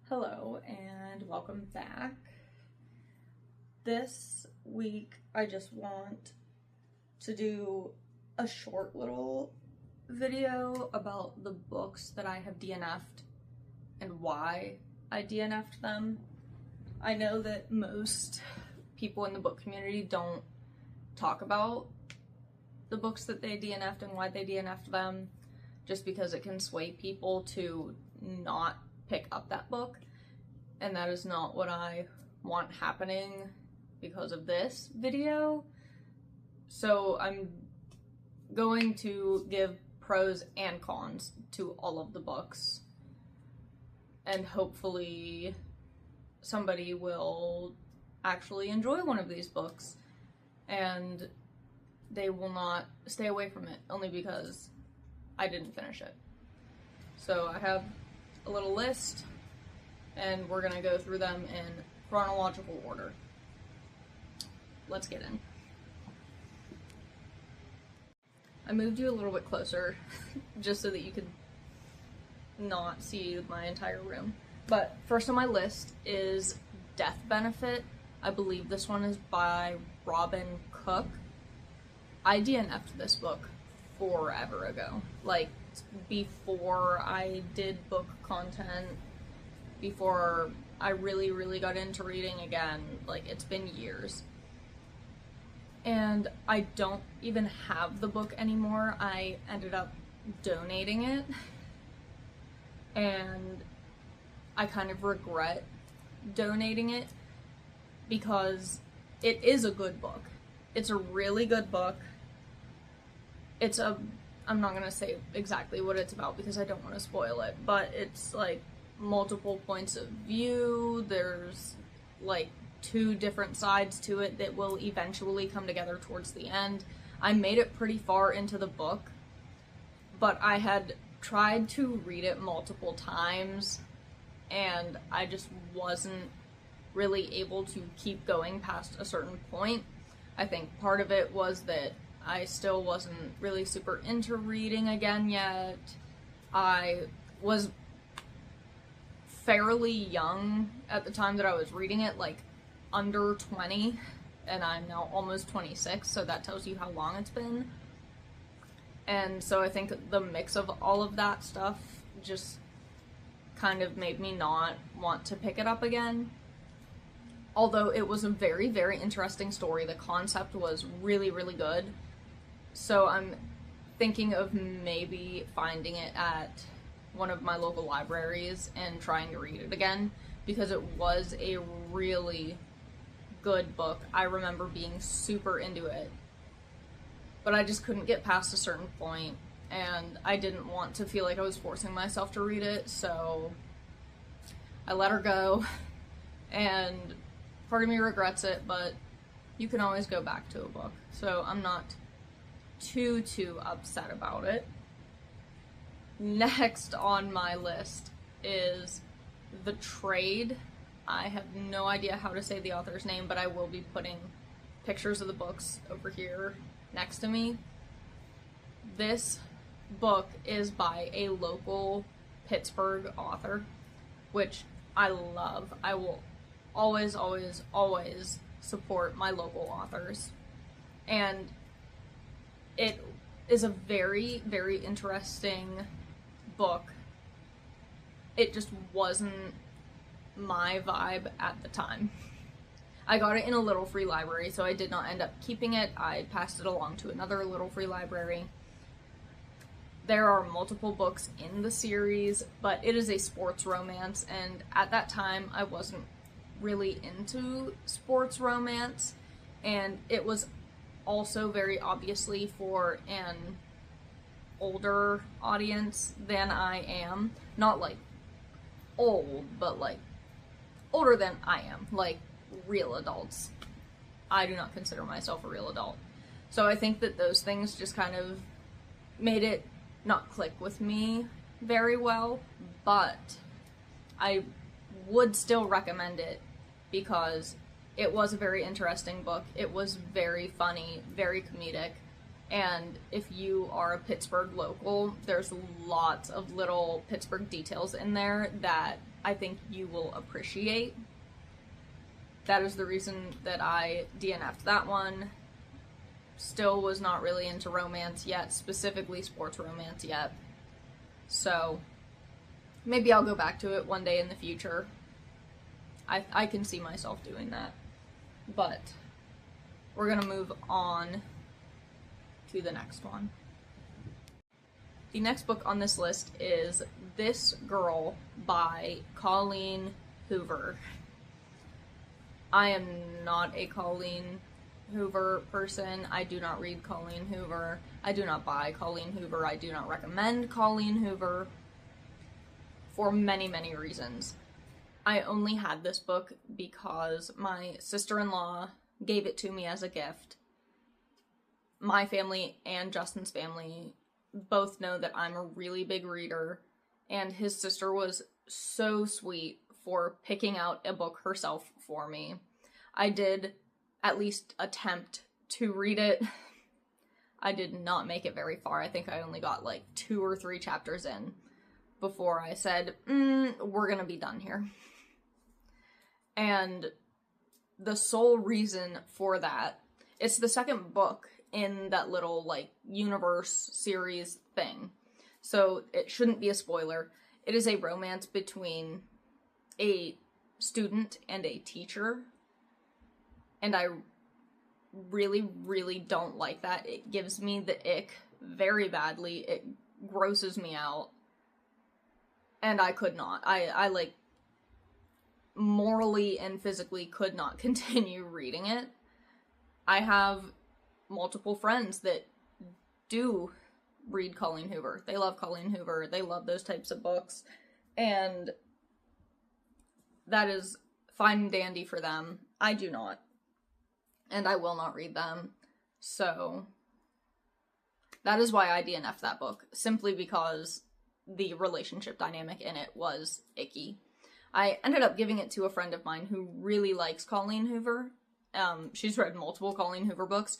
Hello and welcome back. This week I just want to do a short little video about the books that I have DNF'd and why I DNF'd them. I know that most people in the book community don't talk about the books that they DNF'd and why they DNF'd them, just because it can sway people to not pick up that book, and that is not what I want happening because of this video. So I'm going to give pros and cons to all of the books, and hopefully somebody will actually enjoy one of these books and they will not stay away from it only because I didn't finish it. So I have a little list, and we're gonna go through them in chronological order. Let's get in. I moved you a little bit closer just so that you could not see my entire room. But first on my list is Death Benefit. I believe this one is by Robin Cook. I DNF'd this book forever ago. Like, before I did book content, before I really got into reading again. Like, it's been years. And I don't even have the book anymore. I ended up donating it, and I kind of regret donating it because it is a good book. It's a really good book. I'm not gonna say exactly what it's about because I don't want to spoil it, but it's like multiple points of view. There's like two different sides to it that will eventually come together towards the end. I made it pretty far into the book, but I had tried to read it multiple times and I just wasn't really able to keep going past a certain point. I think part of it was that I still wasn't really super into reading again yet. I was fairly young at the time that I was reading it, like under 20, and I'm now almost 26, so that tells you how long it's been. And so I think the mix of all of that stuff just kind of made me not want to pick it up again. Although it was a very interesting story. The concept was really good. So I'm thinking of maybe finding it at one of my local libraries and trying to read it again, because it was a really good book. I remember being super into it, but I just couldn't get past a certain point, and I didn't want to feel like I was forcing myself to read it, so I let her go, and part of me regrets it, but you can always go back to a book, so I'm not too upset about it. Next on my list is The Trade. I have no idea how to say the author's name, but I will be putting pictures of the books over here next to me. This book is by a local Pittsburgh author, which I love. I will always support my local authors. And it is a very interesting book. It just wasn't my vibe at the time. I got it in a little free library, so I did not end up keeping it. I passed it along to another little free library. There are multiple books in the series, but it is a sports romance, and at that time I wasn't really into sports romance, and it was also very obviously for an older audience than I am. Not like old, but like older than I am, like real adults. I do not consider myself a real adult. So I think that those things just kind of made it not click with me very well, but I would still recommend it because it was a very interesting book. It was very funny, very comedic, and if you are a Pittsburgh local, there's lots of little Pittsburgh details in there that I think you will appreciate. That is the reason that I DNF'd that one. Still was not really into romance yet, specifically sports romance yet. So maybe I'll go back to it one day in the future. I can see myself doing that. But we're gonna move on to the next one. The next book on this list is This Girl by Colleen Hoover. I am not a Colleen Hoover person. I do not read Colleen Hoover. I do not buy Colleen Hoover. I do not recommend Colleen Hoover for many, many reasons. I only had this book because my sister-in-law gave it to me as a gift. My family and Justin's family both know that I'm a really big reader, and his sister was so sweet for picking out a book herself for me. I did at least attempt to read it. I did not make it very far. I think I only got like 2 or 3 chapters in before I said, we're gonna be done here. And the sole reason for that, it's the second book in that little like universe series thing. So it shouldn't be a spoiler. It is a romance between a student and a teacher. And I really, really don't like that. It gives me the ick very badly. It grosses me out. And I could not. I like morally and physically could not continue reading it. I have multiple friends that do read Colleen Hoover. They love Colleen Hoover. They love those types of books. And that is fine and dandy for them. I do not. And I will not read them. So that is why I DNF'd that book. Simply because the relationship dynamic in it was icky. I ended up giving it to a friend of mine who really likes Colleen Hoover. She's read multiple Colleen Hoover books,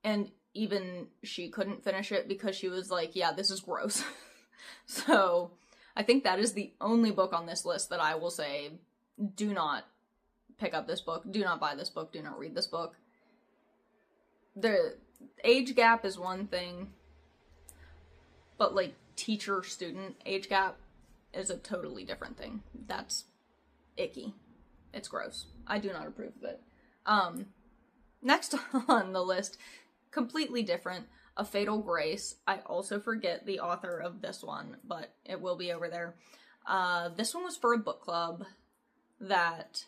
and even she couldn't finish it because she was like, yeah, this is gross. So I think that is the only book on this list that I will say, do not pick up this book, do not buy this book, do not read this book. The age gap is one thing, but like teacher-student age gap is a totally different thing. That's icky. It's gross. I do not approve of it. Next on the list, completely different, A Fatal Grace. I also forget the author of this one, but it will be over there. This one was for a book club that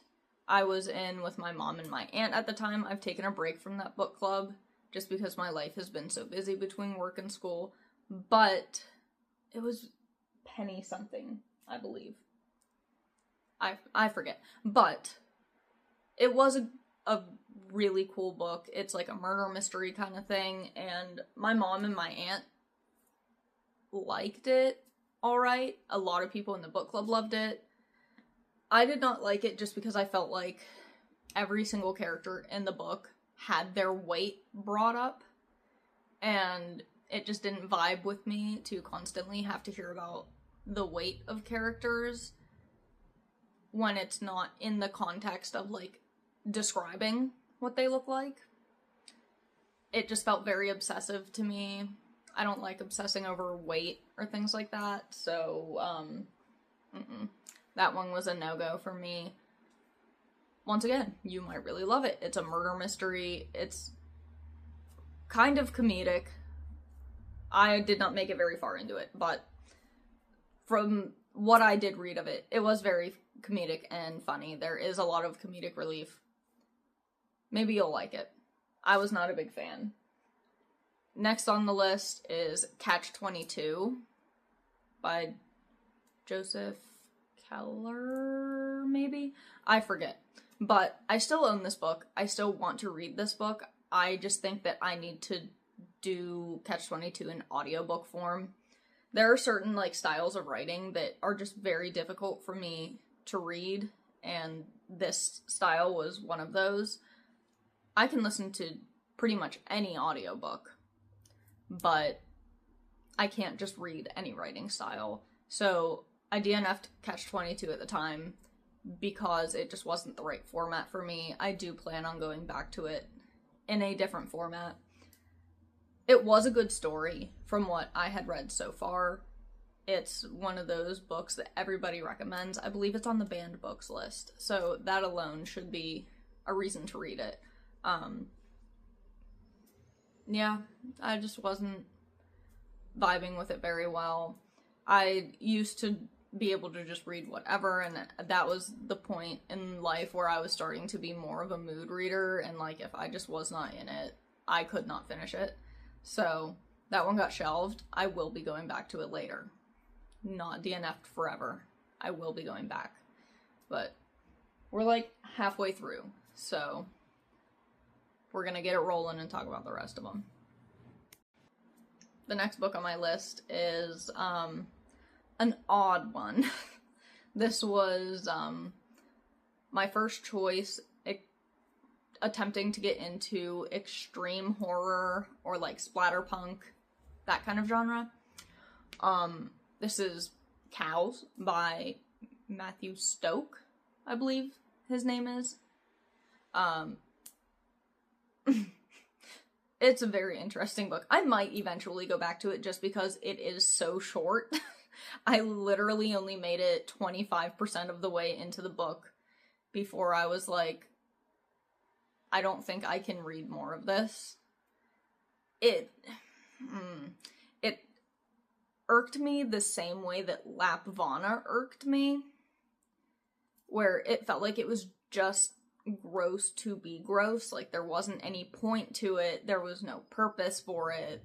I was in with my mom and my aunt at the time. I've taken a break from that book club just because my life has been so busy between work and school, but it was penny something, I believe. I forget, but it was a really cool book. It's like a murder mystery kind of thing, and my mom and my aunt liked it alright. A lot of people in the book club loved it. I did not like it just because I felt like every single character in the book had their weight brought up, and it just didn't vibe with me to constantly have to hear about the weight of characters when it's not in the context of, like, describing what they look like. It just felt very obsessive to me. I don't like obsessing over weight or things like that, so, that one was a no-go for me. Once again, you might really love it. It's a murder mystery. It's kind of comedic. I did not make it very far into it, but from what I did read of it, it was very comedic and funny. There is a lot of comedic relief. Maybe you'll like it. I was not a big fan. Next on the list is Catch-22 by Joseph Keller, maybe? I forget. But I still own this book. I still want to read this book. I just think that I need to do Catch-22 in audiobook form. There are certain, like, styles of writing that are just very difficult for me to read, and this style was one of those. I can listen to pretty much any audiobook, but I can't just read any writing style. So I DNF'd Catch-22 at the time because it just wasn't the right format for me. I do plan on going back to it in a different format. It was a good story from what I had read so far. It's one of those books that everybody recommends. I believe it's on the banned books list, so that alone should be a reason to read it. Yeah, I just wasn't vibing with it very well. I used to be able to just read whatever, and that was the point in life where I was starting to be more of a mood reader, and like if I just was not in it, I could not finish it. So that one got shelved. I will be going back to it later. Not DNF'd forever. I will be going back. But we're like halfway through, so we're gonna get it rolling and talk about the rest of them. The next book on my list is an odd one. This was my first choice attempting to get into extreme horror or like splatterpunk, that kind of genre. This is Cows by Matthew Stoke, I believe his name is. It's a very interesting book. I might eventually go back to it just because it is so short. I literally only made it 25% of the way into the book before I was like, I don't think I can read more of this. It irked me the same way that Lapvana irked me, where it felt like it was just gross to be gross. Like there wasn't any point to it, there was no purpose for it.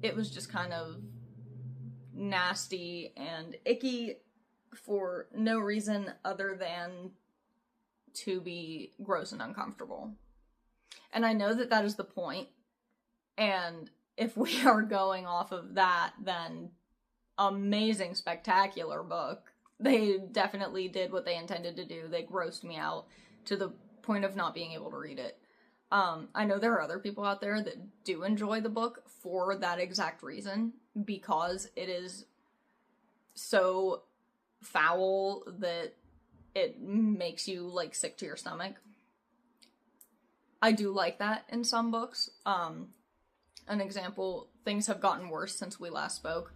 It was just kind of nasty and icky for no reason other than to be gross and uncomfortable. And I know that that is the point, and if we are going off of that, then amazing, spectacular book. They definitely did what they intended to do. They grossed me out to the point of not being able to read it. I know there are other people out there that do enjoy the book for that exact reason, because it is so foul that it makes you, like, sick to your stomach. I do like that in some books. An example, Things Have Gotten Worse Since We Last Spoke.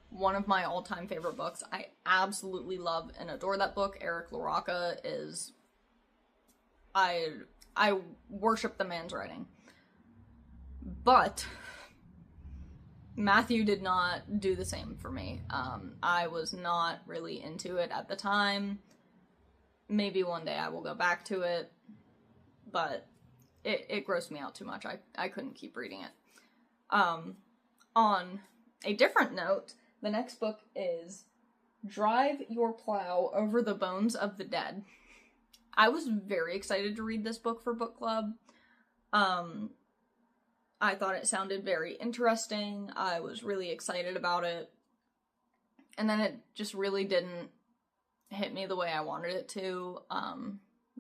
One of my all-time favorite books. I absolutely love and adore that book. Eric LaRocca is... I worship the man's writing. But Matthew did not do the same for me. I was not really into it at the time. Maybe one day I will go back to it, but it grossed me out too much. I couldn't keep reading it. On a different note, the next book is Drive Your Plow Over the Bones of the Dead. I was very excited to read this book for book club. I thought it sounded very interesting. I was really excited about it. And then it just really didn't hit me the way I wanted it to.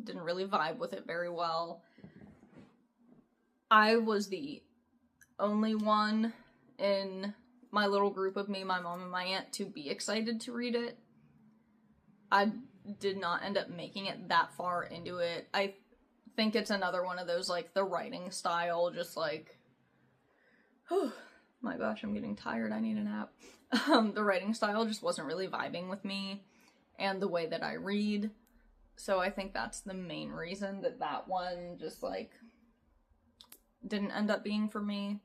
Didn't really vibe with it very well. I was the only one in my little group of me, my mom and my aunt, to be excited to read it. I did not end up making it that far into it. I think it's another one of those, like, the writing style, just like, oh my gosh, I'm getting tired, I need a nap. The writing style just wasn't really vibing with me, and the way that I read, so I think that's the main reason that that one just, like, didn't end up being for me.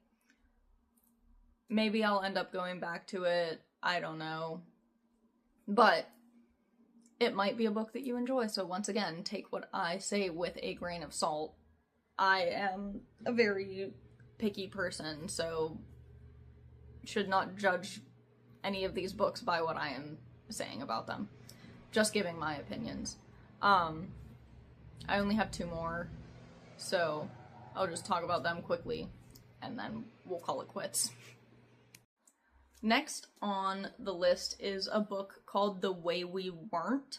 Maybe I'll end up going back to it, I don't know, but it might be a book that you enjoy, so once again, take what I say with a grain of salt. I am a very picky person, so should not judge any of these books by what I am saying about them. Just giving my opinions. I only have 2 more, so I'll just talk about them quickly, and then we'll call it quits. Next on the list is a book called The Way We Weren't.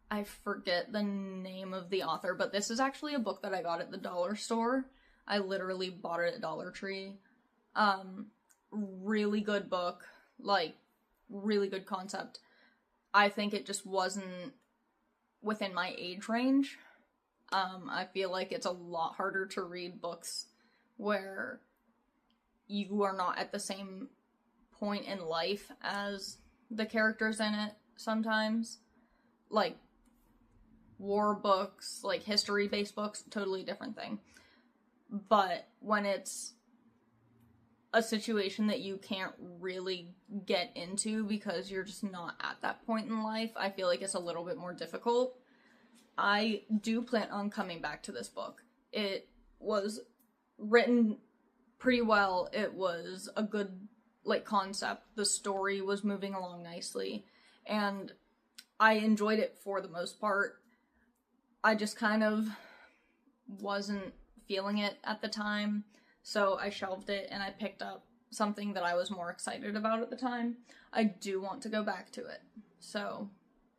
I forget the name of the author, but this is actually a book that I got at the dollar store. I literally bought it at Dollar Tree. Really good book, like, really good concept. I think it just wasn't within my age range. I feel like it's a lot harder to read books where you are not at the same point in life as the characters in it sometimes. Like, war books, like history-based books, totally different thing. But when it's a situation that you can't really get into because you're just not at that point in life, I feel like it's a little bit more difficult. I do plan on coming back to this book. It was written pretty well. It was a good, like, concept. The story was moving along nicely, and I enjoyed it for the most part. I just kind of wasn't feeling it at the time, so I shelved it and I picked up something that I was more excited about at the time. I do want to go back to it, so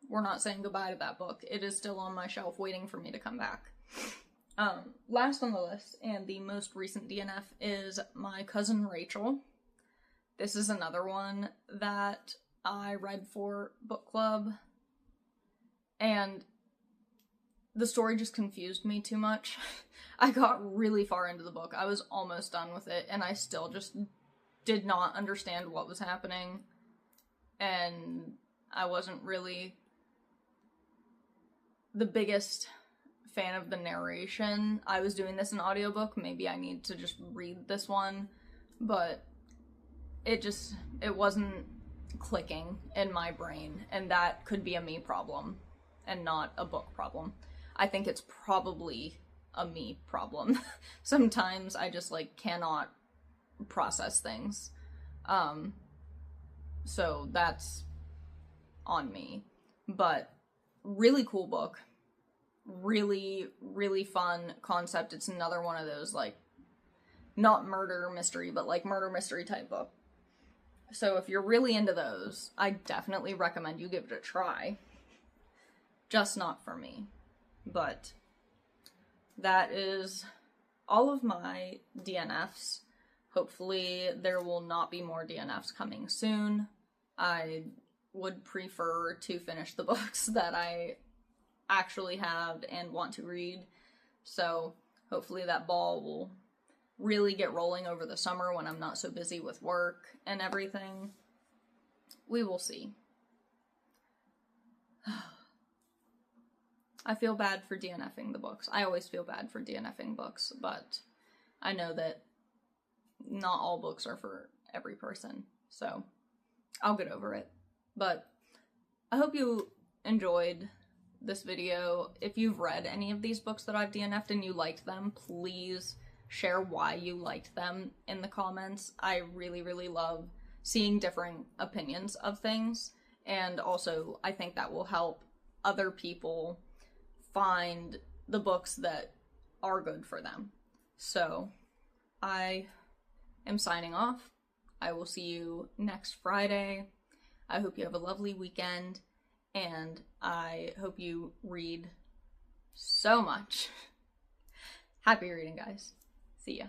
we're not saying goodbye to that book. It is still on my shelf waiting for me to come back. Last on the list, and the most recent DNF, is My Cousin Rachel. This is another one that I read for book club, and the story just confused me too much. I got really far into the book. I was almost done with it, and I still just did not understand what was happening, and I wasn't really the biggest fan of the narration. I was doing this in audiobook. Maybe I need to just read this one, but it wasn't clicking in my brain, and that could be a me problem and not a book problem. I think it's probably a me problem. Sometimes I just, like, cannot process things. So that's on me. But really cool book. Really, really fun concept. It's another one of those, like, not murder mystery, but, like, murder mystery type book. So if you're really into those, I definitely recommend you give it a try. Just not for me. But that is all of my DNFs. Hopefully there will not be more DNFs coming soon. I would prefer to finish the books that I actually have and want to read. So hopefully that ball will really get rolling over the summer when I'm not so busy with work and everything. We will see. I feel bad for DNFing the books. I always feel bad for DNFing books, but I know that not all books are for every person, so I'll get over it. But I hope you enjoyed this video. If you've read any of these books that I've DNF'd and you liked them, please share why you liked them in the comments. I really, really love seeing different opinions of things, and also I think that will help other people find the books that are good for them. So I am signing off. I will see you next Friday. I hope you have a lovely weekend, and I hope you read so much. Happy reading, guys. See ya.